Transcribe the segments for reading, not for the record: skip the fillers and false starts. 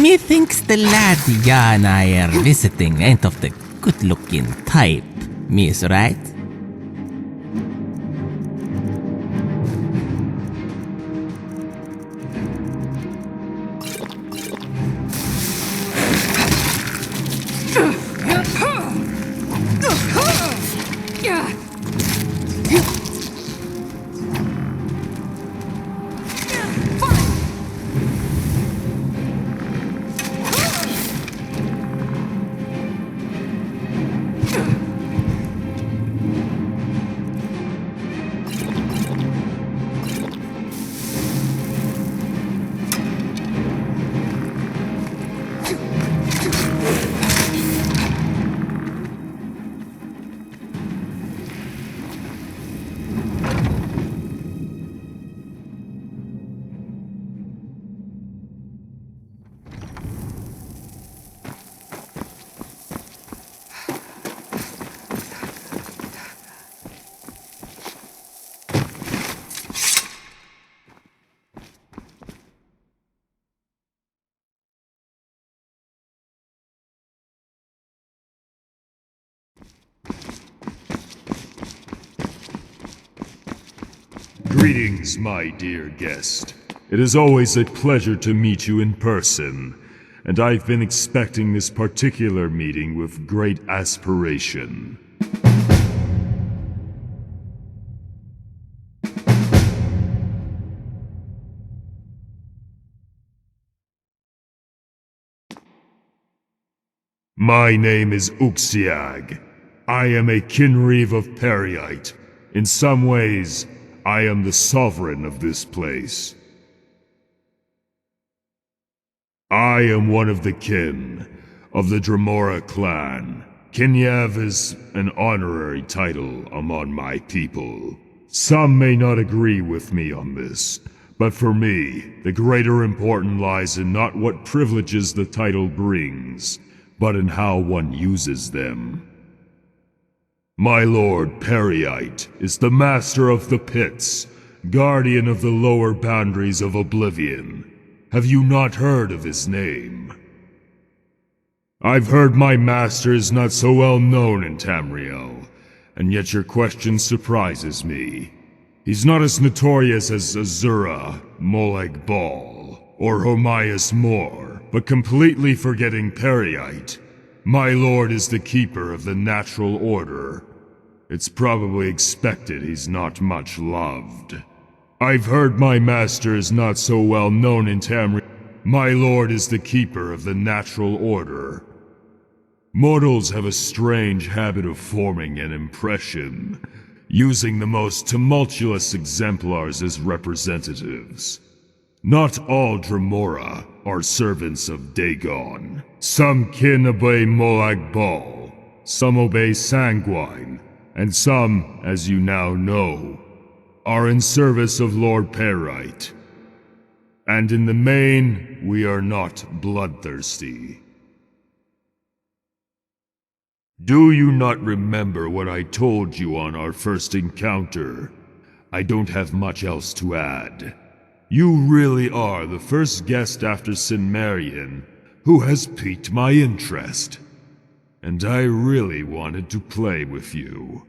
Methinks the lad ya and I are visiting ain't of the good-looking type, miss, right? Greetings, my dear guest. It is always a pleasure to meet you in person, and I've been expecting this particular meeting with great aspiration. My name is Uxxiag. I am a Kynreeve of Periite. In some ways, I am the sovereign of this place. I am one of the kin of the Dremora clan. Kynreeve is an honorary title among my people. Some may not agree with me on this, but for me, the greater importance lies in not what privileges the title brings, but in how one uses them. My lord Periite is the master of the pits, guardian of the lower boundaries of oblivion. Have you not heard of his name? I've heard my master is not so well known in Tamriel, and yet your question surprises me. He's not as notorious as Azura, Molag Bal, or Homias Mor, but completely forgetting Periite. My lord is the keeper of the natural order. It's probably expected he's not much loved. I've heard my master is not so well known in Tamriel. My lord is the keeper of the natural order. Mortals have a strange habit of forming an impression, using the most tumultuous exemplars as representatives. Not all Dremora are servants of Dagon. Some kin obey Molag Bal, some obey Sanguine, and some, as you now know, are in service of Lord Perite. And in the main, we are not bloodthirsty. Do you not remember what I told you on our first encounter? I don't have much else to add. You really are the first guest after Sinmarian who has piqued my interest. And I really wanted to play with you.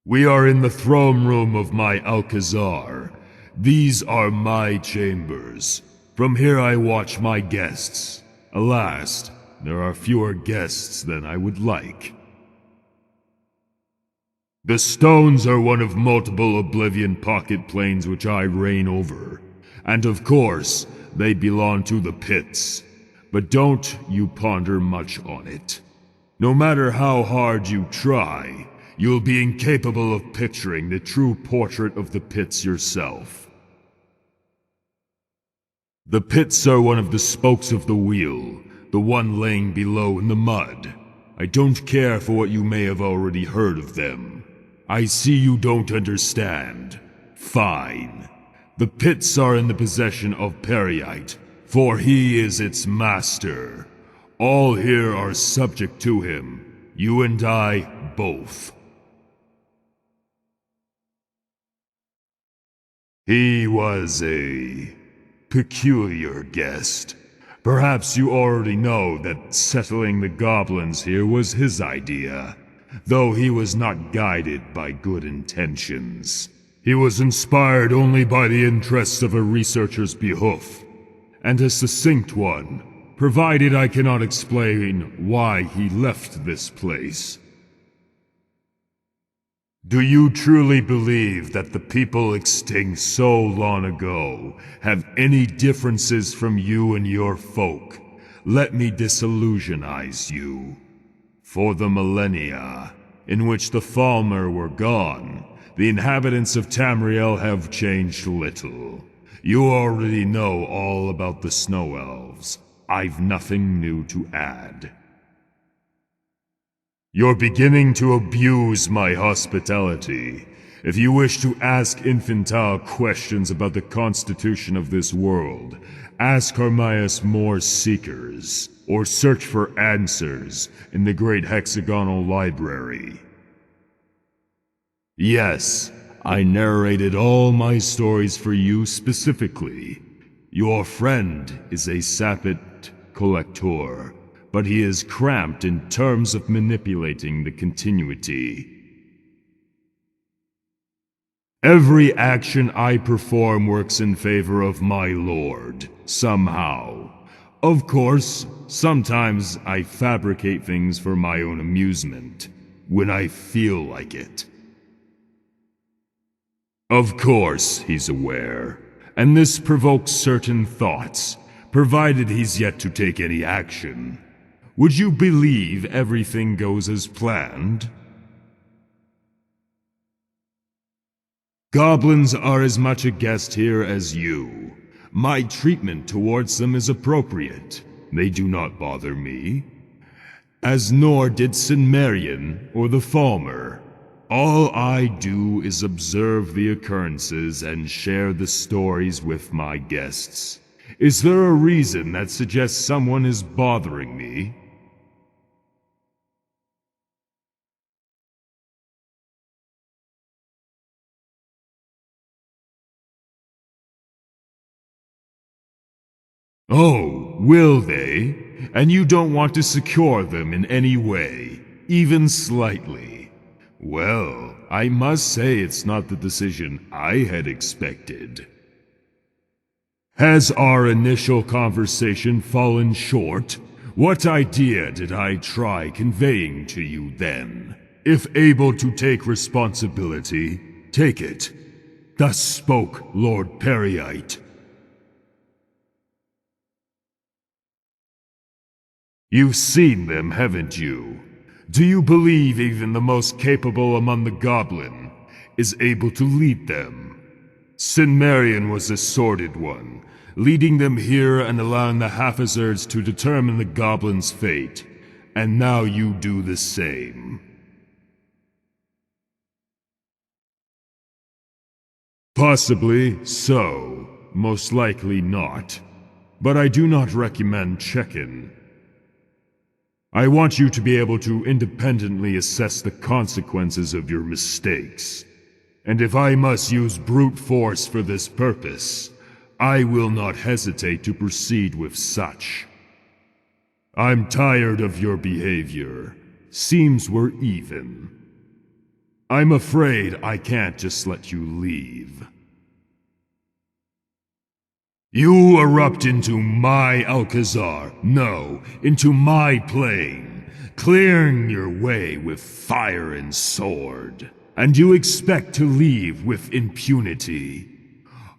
We are in the throne room of my Alcazar. These are my chambers. From here I watch my guests. Alas, there are fewer guests than I would like. The stones are one of multiple Oblivion pocket planes which I reign over. And of course, they belong to the pits. But don't you ponder much on it. No matter how hard you try, you'll be incapable of picturing the true portrait of the pits yourself. The pits are one of the spokes of the wheel, the one laying below in the mud. I don't care for what you may have already heard of them. I see you don't understand. Fine. The pits are in the possession of Perite, for he is its master. All here are subject to him, you and I both. He was a peculiar guest. Perhaps you already know that settling the goblins here was his idea, though he was not guided by good intentions. He was inspired only by the interests of a researcher's behoof, and a succinct one, provided I cannot explain why he left this place. Do you truly believe that the people extinct so long ago have any differences from you and your folk? Let me disillusionize you. For the millennia in which the Falmer were gone, the inhabitants of Tamriel have changed little. You already know all about the Snow Elves. I've nothing new to add. You're beginning to abuse my hospitality. If you wish to ask infantile questions about the constitution of this world, ask Harmias more Seekers, or search for answers in the Great Hexagonal Library. Yes, I narrated all my stories for you specifically. Your friend is a sapid collector, but he is cramped in terms of manipulating the continuity. Every action I perform works in favor of my lord, somehow. Of course, sometimes I fabricate things for my own amusement, when I feel like it. Of course, he's aware, and this provokes certain thoughts, provided he's yet to take any action. Would you believe everything goes as planned? Goblins are as much a guest here as you. My treatment towards them is appropriate. They do not bother me. As nor did Sinmarian or the Falmer. All I do is observe the occurrences and share the stories with my guests. Is there a reason that suggests someone is bothering me? Oh, will they? And you don't want to secure them in any way, even slightly? Well, I must say it's not the decision I had expected. Has our initial conversation fallen short? What idea did I try conveying to you then? If able to take responsibility, take it. Thus spoke Lord Periite. You've seen them, haven't you? Do you believe even the most capable among the goblin is able to lead them? Sinmarian was a sordid one, leading them here and allowing the Alcazars to determine the goblin's fate. And now you do the same. Possibly so, most likely not. But I do not recommend check-in. I want you to be able to independently assess the consequences of your mistakes. And if I must use brute force for this purpose, I will not hesitate to proceed with such. I'm tired of your behavior. Seems we're even. I'm afraid I can't just let you leave. You erupt into my Alcazar, no, into my plane, clearing your way with fire and sword. And you expect to leave with impunity.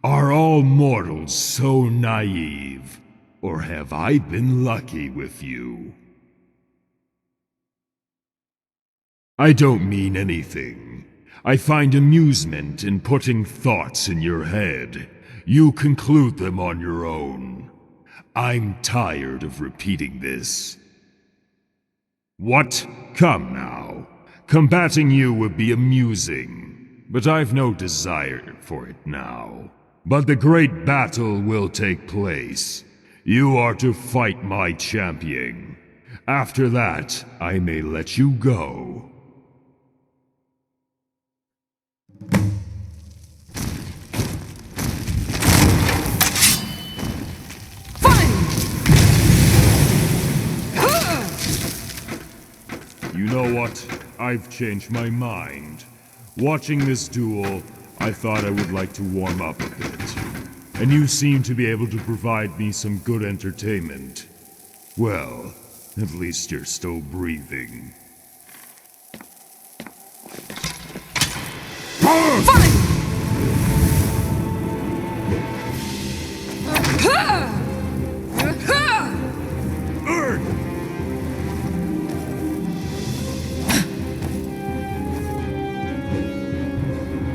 Are all mortals so naive? Or have I been lucky with you? I don't mean anything. I find amusement in putting thoughts in your head. You conclude them on your own. I'm tired of repeating this. What? Come now. Combating you would be amusing, but I've no desire for it now. But the great battle will take place. You are to fight my champion. After that, I may let you go. You know what? I've changed my mind. Watching this duel, I thought I would like to warm up a bit. And you seem to be able to provide me some good entertainment. Well, at least you're still breathing.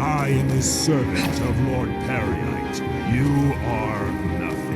I am the servant of Lord Periite. You are nothing.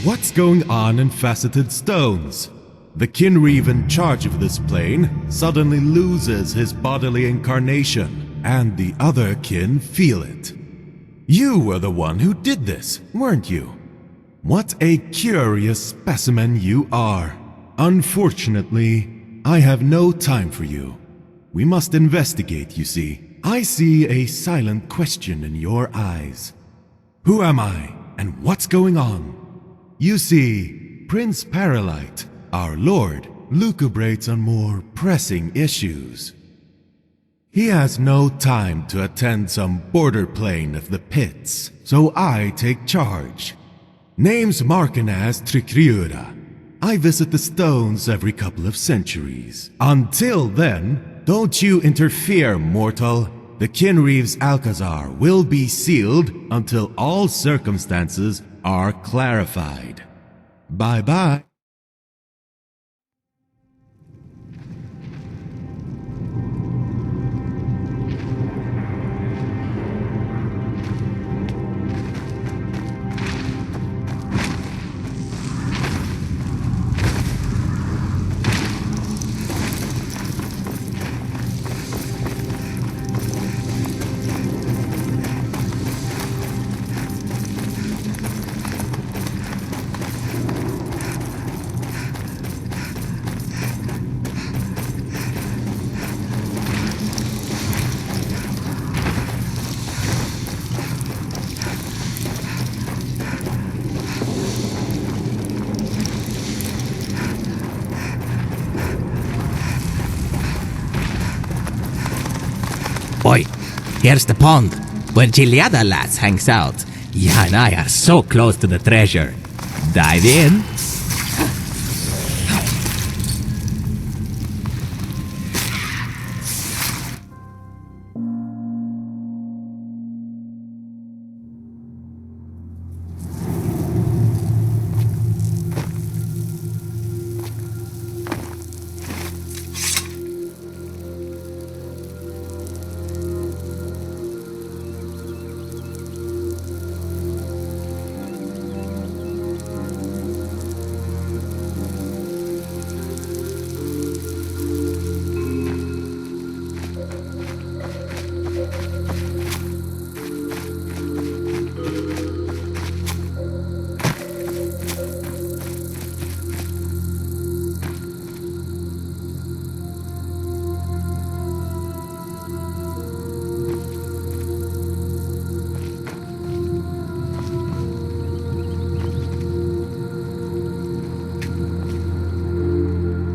What's going on in Faceted Stones? The Kynreeve in charge of this plane suddenly loses his bodily incarnation, and the other kin feel it. You were the one who did this, weren't you? What a curious specimen you are. Unfortunately, I have no time for you. We must investigate, you see. I see a silent question in your eyes. Who am I, and what's going on? You see, Prince Paralyte, our lord, lucubrates on more pressing issues. He has no time to attend some border plane of the pits, so I take charge. Name's Markinaz Trikriura. I visit the stones every couple of centuries. Until then, don't you interfere, mortal. The Kynreeve's Alcazar will be sealed until all circumstances are clarified. Bye-bye. Boy, here's the pond, where Geleada lass hangs out. Ya and I are so close to the treasure. Dive in.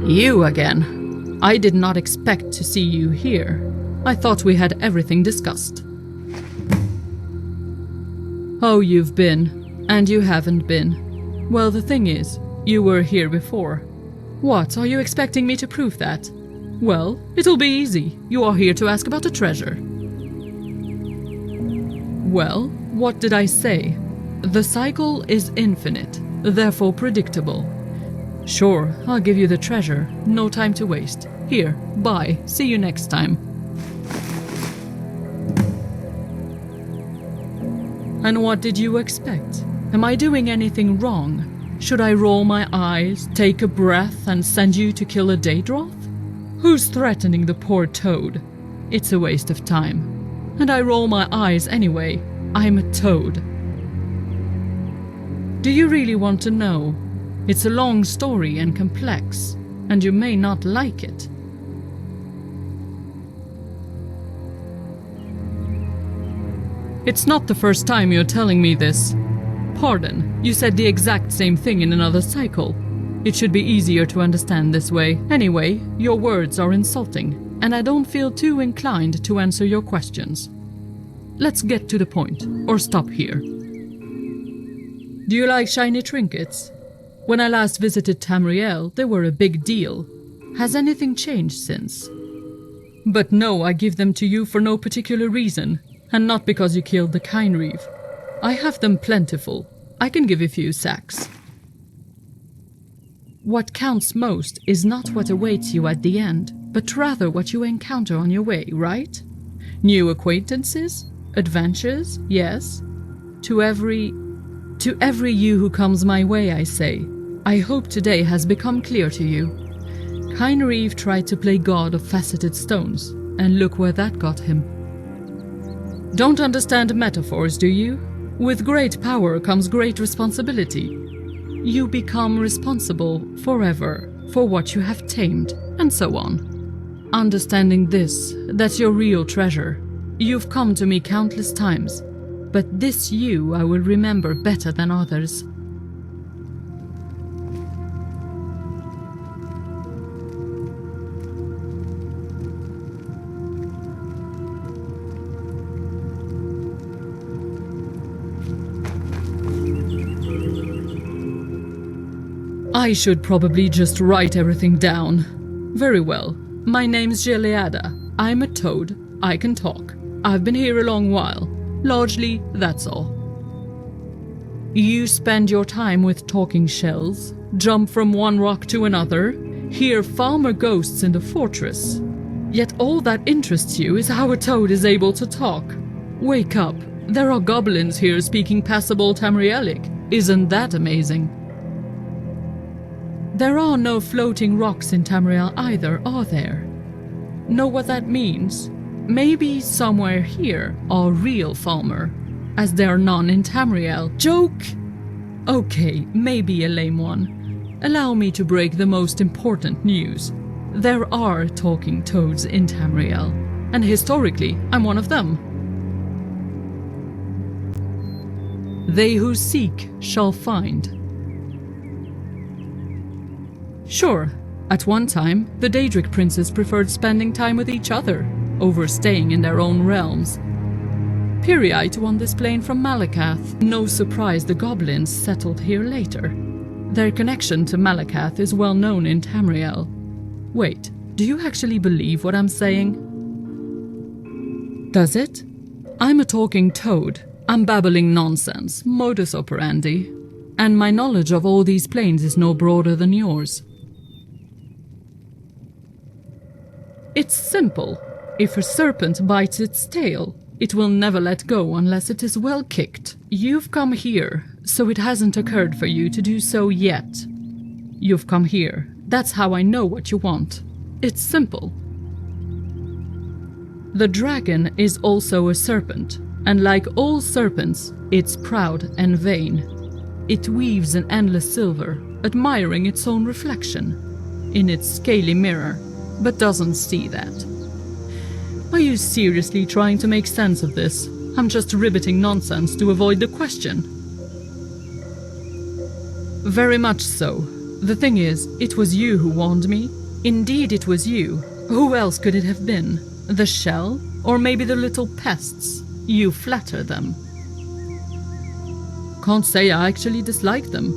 You again. I did not expect to see you here. I thought we had everything discussed. Oh, you've been, and you haven't been. Well, the thing is, you were here before. What, are you expecting me to prove that? Well, it'll be easy. You are here to ask about the treasure. Well, what did I say? The cycle is infinite, therefore predictable. Sure, I'll give you the treasure. No time to waste. Here, bye. See you next time. And what did you expect? Am I doing anything wrong? Should I roll my eyes, take a breath, and send you to kill a Daedroth? Who's threatening the poor toad? It's a waste of time. And I roll my eyes anyway. I'm a toad. Do you really want to know? It's a long story and complex, and you may not like it. It's not the first time you're telling me this. Pardon, you said the exact same thing in another cycle. It should be easier to understand this way. Anyway, your words are insulting, and I don't feel too inclined to answer your questions. Let's get to the point, or stop here. Do you like shiny trinkets? When I last visited Tamriel, they were a big deal. Has anything changed since? But no, I give them to you for no particular reason, and not because you killed the Kynreeve. I have them plentiful. I can give a few sacks. What counts most is not what awaits you at the end, but rather what you encounter on your way, right? New acquaintances? Adventures? Yes. To every you who comes my way, I say, I hope today has become clear to you. Kynreeve tried to play god of faceted stones, and look where that got him. Don't understand metaphors, do you? With great power comes great responsibility. You become responsible forever for what you have tamed, and so on. Understanding this, that's your real treasure. You've come to me countless times, but this you I will remember better than others. I should probably just write everything down. Very well. My name's Geleada. I'm a toad. I can talk. I've been here a long while. Largely, that's all. You spend your time with talking shells, jump from one rock to another, hear farmer ghosts in the fortress. Yet all that interests you is how a toad is able to talk. Wake up. There are goblins here speaking passable Tamrielic. Isn't that amazing? There are no floating rocks in Tamriel either, are there? Know what that means? Maybe somewhere here are real Falmer, as there are none in Tamriel. Joke! Okay, maybe a lame one. Allow me to break the most important news. There are talking toads in Tamriel, and historically, I'm one of them. They who seek shall find. Sure, at one time, the Daedric princes preferred spending time with each other, over staying in their own realms. Piriite won this plane from Malakath. No surprise the goblins settled here later. Their connection to Malakath is well known in Tamriel. Wait, do you actually believe what I'm saying? Does it? I'm a talking toad. I'm babbling nonsense, modus operandi. And my knowledge of all these planes is no broader than yours. It's simple. If a serpent bites its tail, it will never let go unless it is well kicked. You've come here, so it hasn't occurred for you to do so yet. You've come here. That's how I know what you want. It's simple. The dragon is also a serpent, and like all serpents, it's proud and vain. It weaves an endless silver, admiring its own reflection in its scaly mirror, but doesn't see that. Are you seriously trying to make sense of this? I'm just ribbiting nonsense to avoid the question. Very much so. The thing is, it was you who warned me. Indeed, it was you. Who else could it have been? The shell? Or maybe the little pests? You flatter them. Can't say I actually dislike them.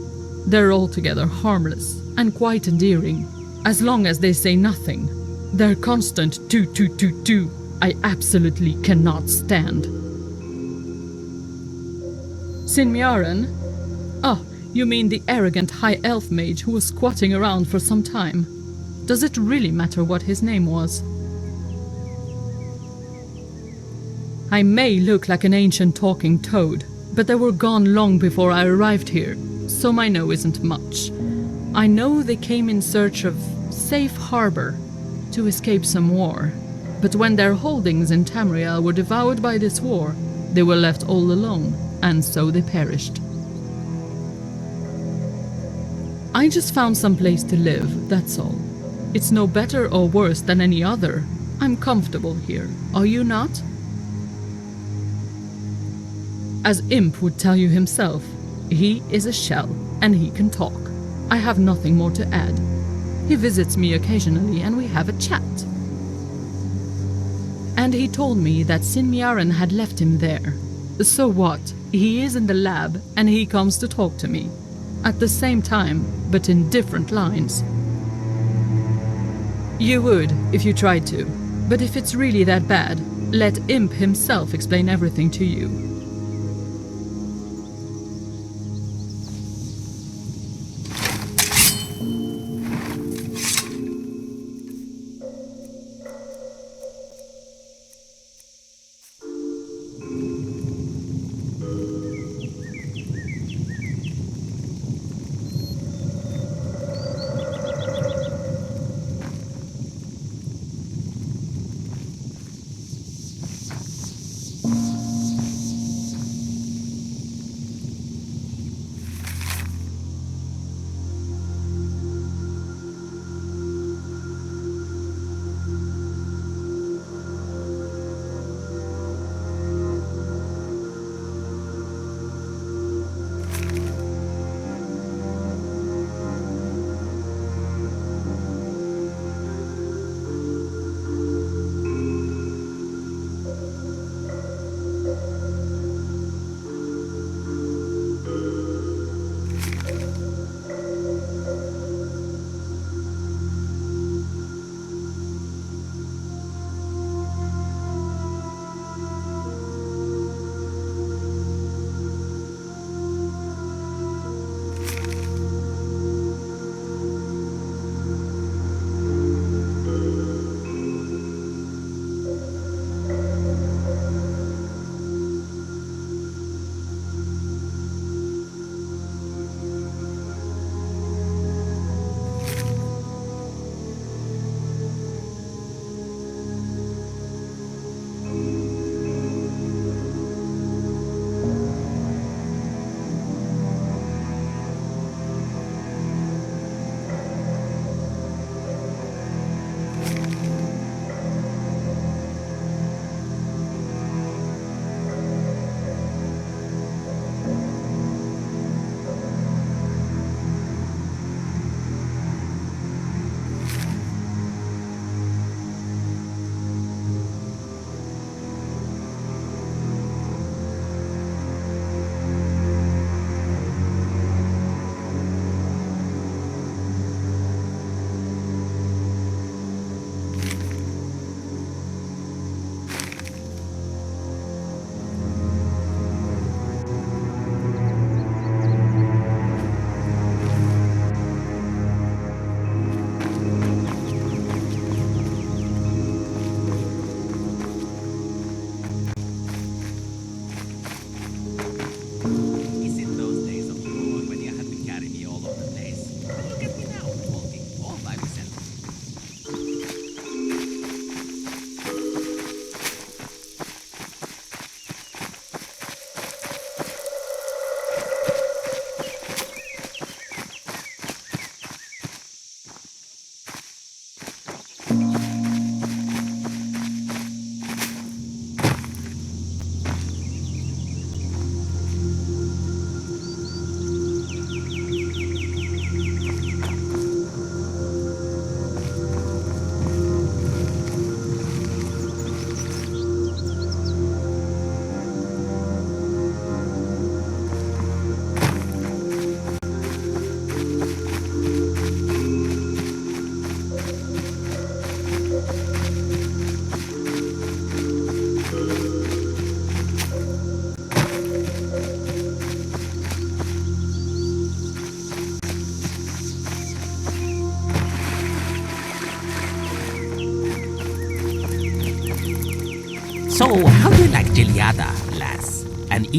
They're altogether harmless and quite endearing, as long as they say nothing. Their constant toot toot toot toot I absolutely cannot stand. Sinmiaren? Oh, you mean the arrogant high elf mage who was squatting around for some time. Does it really matter what his name was? I may look like an ancient talking toad, but they were gone long before I arrived here, so my know isn't much. I know they came in search of safe harbor to escape some war, but when their holdings in Tamriel were devoured by this war, they were left all alone, and so they perished. I just found some place to live, that's all. It's no better or worse than any other. I'm comfortable here. Are you not? As Imp would tell you himself, he is a shell, and he can talk. I have nothing more to add. He visits me occasionally and we have a chat. And he told me that Sinmiaren had left him there. So what? He is in the lab and he comes to talk to me. At the same time, but in different lines. You would, if you tried to. But if it's really that bad, let Imp himself explain everything to you.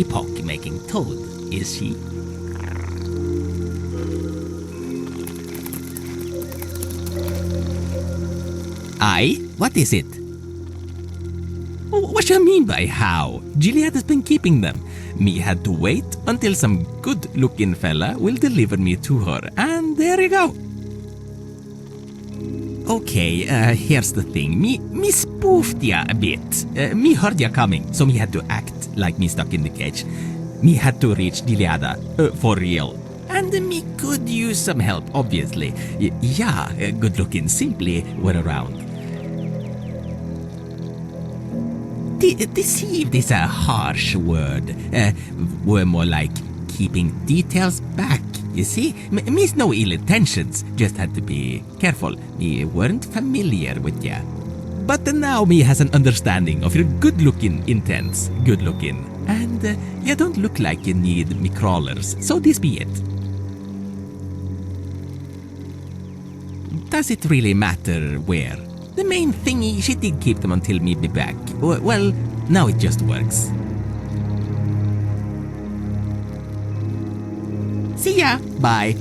epoch-making toad, is she? Aye? What is it? What you mean by how? Geleada's been keeping them. Me had to wait until some good-looking fella will deliver me to her, and there you go. Okay, here's the thing. Me spoofed ya a bit. Me heard ya coming, so me had to act like me stuck in the cage. Me had to reach Geleada, for real. And me could use some help, obviously. Yeah, good-looking simply were around. Deceived is a harsh word. Were more like keeping details back, you see? Me's no ill intentions, just had to be careful. Me weren't familiar with ya. But now me has an understanding of your good-looking intents. Good-looking. And you don't look like you need me crawlers, so this be it. Does it really matter where? The main thingy, she did keep them until me be back. Well, now it just works. See ya. Bye.